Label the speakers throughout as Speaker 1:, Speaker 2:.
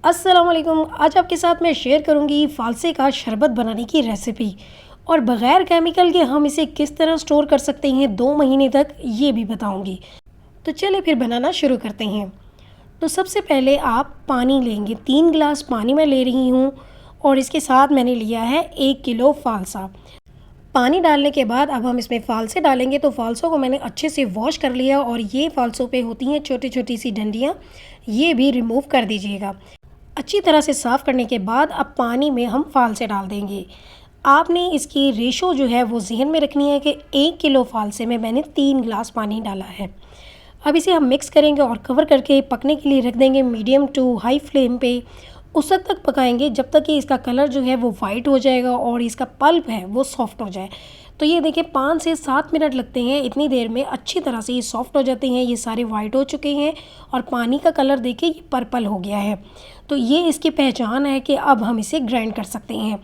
Speaker 1: अस्सलाम वालेकुम। आज आपके साथ मैं शेयर करूंगी फालसे का शरबत बनाने की रेसिपी और बग़ैर केमिकल के हम इसे किस तरह स्टोर कर सकते हैं 2 महीने तक, ये भी बताऊंगी। तो चलिए फिर बनाना शुरू करते हैं। तो सबसे पहले आप पानी लेंगे, 3 गिलास पानी मैं ले रही हूँ और इसके साथ मैंने लिया है 1 किलो फालसा। पानी डालने के बाद अब हम इसमें फ़ालसे डालेंगे। तो फ़ालसों को मैंने अच्छे से वॉश कर लिया और ये फ़ालसों पे होती हैं छोटी छोटी सी डंडियाँ, ये भी रिमूव कर दीजिएगा। अच्छी तरह से साफ़ करने के बाद अब पानी में हम फ़ालसे डाल देंगे। आपने इसकी रेशो जो है वो ज़हन में रखनी है कि 1 किलो फ़ालसे में मैंने 3 गिलास पानी डाला है। अब इसे हम मिक्स करेंगे और कवर करके पकने के लिए रख देंगे मीडियम टू हाई फ्लेम पे। उस वक्त तक पकाएंगे जब तक कि इसका कलर जो है वो वाइट हो जाएगा और इसका पल्प है वो सॉफ्ट हो जाए। तो ये देखिए 5 से 7 मिनट लगते हैं, इतनी देर में अच्छी तरह से ये सॉफ्ट हो जाते हैं, ये सारे वाइट हो चुके हैं और पानी का कलर देखिए ये पर्पल हो गया है। तो ये इसकी पहचान है कि अब हम इसे ग्राइंड कर सकते हैं।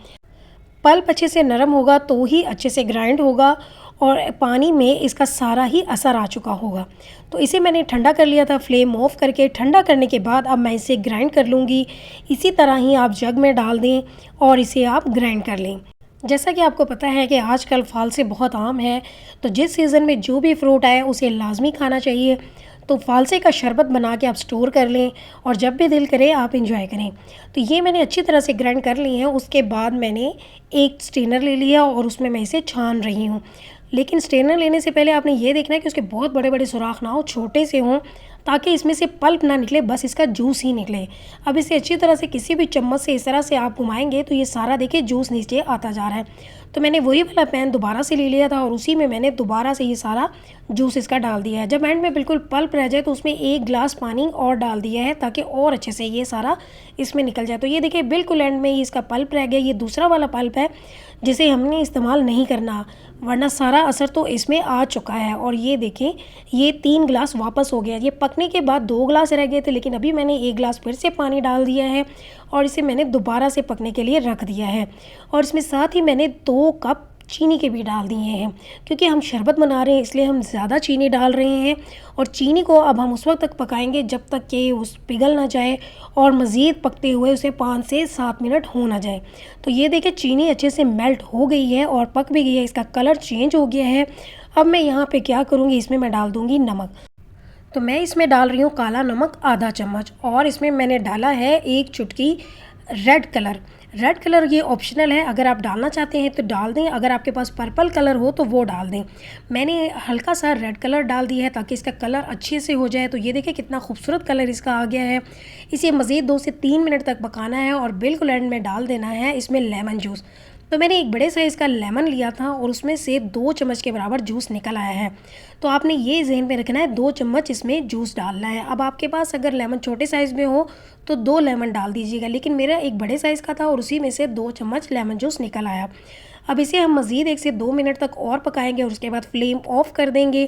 Speaker 1: पल्प अच्छे से नरम होगा तो ही अच्छे से ग्राइंड होगा और पानी में इसका सारा ही असर आ चुका होगा। तो इसे मैंने ठंडा कर लिया था फ्लेम ऑफ करके। ठंडा करने के बाद अब मैं इसे ग्राइंड कर लूँगी। इसी तरह ही आप जग में डाल दें और इसे आप ग्राइंड कर लें। जैसा कि आपको पता है कि आजकल फ़ालसे बहुत आम है, तो जिस सीज़न में जो भी फ्रूट आए उसे लाजमी खाना चाहिए। तो फ़ालसे का शरबत बना के आप स्टोर कर लें और जब भी दिल करे आप इंजॉय करें। तो ये मैंने अच्छी तरह से ग्राइंड कर ली है। उसके बाद मैंने एक स्ट्रेनर ले लिया और उसमें मैं इसे छान रही हूँ। लेकिन स्ट्रेनर लेने से पहले आपने ये देखना है कि उसके बहुत बड़े बड़े सुराख ना हो, छोटे से हों, ताकि इसमें से पल्प ना निकले, बस इसका जूस ही निकले। अब इसे अच्छी तरह से किसी भी चम्मच से इस तरह से आप घुमाएंगे तो ये सारा देखिए जूस नीचे आता जा रहा है। तो मैंने वही वाला पैन दोबारा से ले लिया था और उसी में मैंने दोबारा से ये सारा जूस इसका डाल दिया है। जब एंड में बिल्कुल पल्प रह जाए तो उसमें 1 गिलास पानी और डाल दिया है ताकि और अच्छे से ये सारा इसमें निकल जाए। तो ये देखिए बिल्कुल एंड में ही इसका पल्प रह गया। ये दूसरा वाला पल्प है जिसे हमने इस्तेमाल नहीं करना, वरना सारा असर तो इसमें आ चुका है। और ये देखें ये 3 गिलास वापस हो गया। ये पकने के बाद 2 गिलास रह गए थे, लेकिन अभी मैंने 1 गिलास फिर से पानी डाल दिया है और इसे मैंने दोबारा से पकने के लिए रख दिया है। और इसमें साथ ही मैंने 2 कप चीनी के भी डाल दिए हैं, क्योंकि हम शरबत बना रहे हैं इसलिए हम ज़्यादा चीनी डाल रहे हैं। और चीनी को अब हम उस वक्त तक पकाएंगे जब तक कि उस पिघल ना जाए और मज़ीद पकते हुए उसे 5 से 7 मिनट हो ना जाए। तो ये देखिए चीनी अच्छे से मेल्ट हो गई है और पक भी गई है, इसका कलर चेंज हो गया है। अब मैं यहाँ पे क्या करूँगी, इसमें मैं डाल दूँगी नमक। तो मैं इसमें डाल रही हूँ काला नमक आधा चम्मच और इसमें मैंने डाला है 1 चुटकी रेड कलर। रेड कलर ये ऑप्शनल है, अगर आप डालना चाहते हैं तो डाल दें, अगर आपके पास पर्पल कलर हो तो वो डाल दें। मैंने हल्का सा रेड कलर डाल दिया है ताकि इसका कलर अच्छे से हो जाए। तो ये देखिए कितना खूबसूरत कलर इसका आ गया है। इसे मज़ीद 2 से 3 मिनट तक पकाना है और बिल्कुल एंड में डाल देना है इसमें लेमन जूस। तो मैंने एक बड़े साइज़ का लेमन लिया था और उसमें से 2 चम्मच के बराबर जूस निकल आया है। तो आपने ये ज़हन में रखना है 2 चम्मच इसमें जूस डालना है। अब आपके पास अगर लेमन छोटे साइज़ में हो तो 2 लेमन डाल दीजिएगा, लेकिन मेरा एक बड़े साइज़ का था और उसी में से 2 चम्मच लेमन जूस निकल आया। अब इसे हम मज़ीद 1 से 2 मिनट तक और पकाएंगे और उसके बाद फ्लेम ऑफ कर देंगे।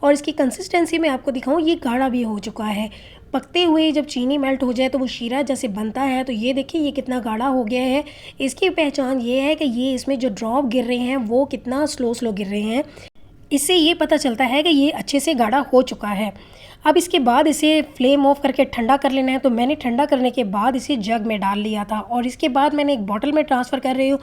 Speaker 1: और इसकी कंसिस्टेंसी मैं आपको दिखाऊं, ये गाढ़ा भी हो चुका है। पकते हुए जब चीनी मेल्ट हो जाए तो वो शीरा जैसे बनता है। तो ये देखिए ये कितना गाढ़ा हो गया है। इसकी पहचान ये है कि ये इसमें जो ड्रॉप गिर रहे हैं वो कितना स्लो स्लो गिर रहे हैं। इससे ये पता चलता है कि ये अच्छे से गाढ़ा हो चुका है। अब इसके बाद इसे फ्लेम ऑफ करके ठंडा कर लेना है। तो मैंने ठंडा करने के बाद इसे जग में डाल लिया था और इसके बाद मैंने एक बॉटल में ट्रांसफ़र कर रही हूँ।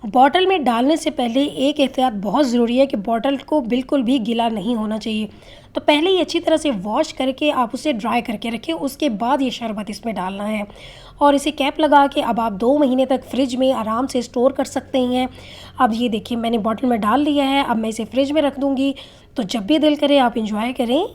Speaker 1: बॉटल में डालने से पहले एक एहतियात बहुत ज़रूरी है कि बॉटल को बिल्कुल भी गीला नहीं होना चाहिए। तो पहले ही अच्छी तरह से वॉश करके आप उसे ड्राई करके रखें, उसके बाद ये शरबत इसमें डालना है और इसे कैप लगा के अब आप 2 महीने तक फ्रिज में आराम से स्टोर कर सकते हैं। अब ये देखिए मैंने बॉटल में डाल लिया है, अब मैं इसे फ्रिज में रख दूँगी। तो जब भी दिल करे आप इंजॉय करें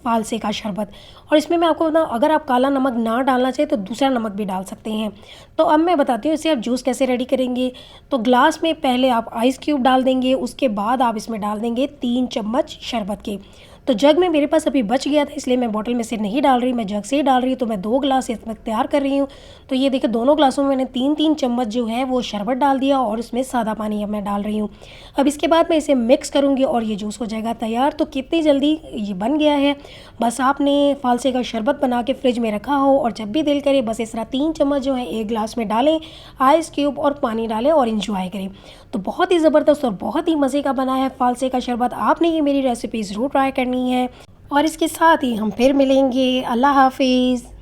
Speaker 1: फ़ालसे का शरबत। और इसमें मैं आपको बताऊँ, अगर आप काला नमक ना डालना चाहें तो दूसरा नमक भी डाल सकते हैं। तो अब मैं बताती हूँ इसे आप जूस कैसे रेडी करेंगे। तो ग्लास में पहले आप आइस क्यूब डाल देंगे, उसके बाद आप इसमें डाल देंगे 3 चम्मच शरबत के। तो जग में मेरे पास अभी बच गया था इसलिए मैं बॉटल में से नहीं डाल रही, मैं जग से ही डाल रही हूँ। तो मैं 2 गिलास इसमें तैयार कर रही हूँ। तो ये देखिए दोनों ग्लासों में मैंने 3-3 चम्मच जो है वो शरबत डाल दिया और इसमें सादा पानी अब मैं डाल रही हूँ। अब इसके बाद मैं इसे मिक्स करूँगी और ये जूस हो जाएगा तैयार। तो कितनी जल्दी ये बन गया है। बस आपने फ़ालसे का शरबत बना के फ्रिज में रखा हो और जब भी दिल करे बस इस तरह 3 चम्मच जो है 1 गिलास में डालें, आइस क्यूब और पानी डालें और इंजॉय करें। तो बहुत ही ज़बरदस्त और बहुत ही मज़े का बना है फ़ालसे का शरबत। आपने ये मेरी रेसिपी ज़रूर ट्राई करनी है और इसके साथ ही हम फिर मिलेंगे। अल्लाह हाफ़िज़।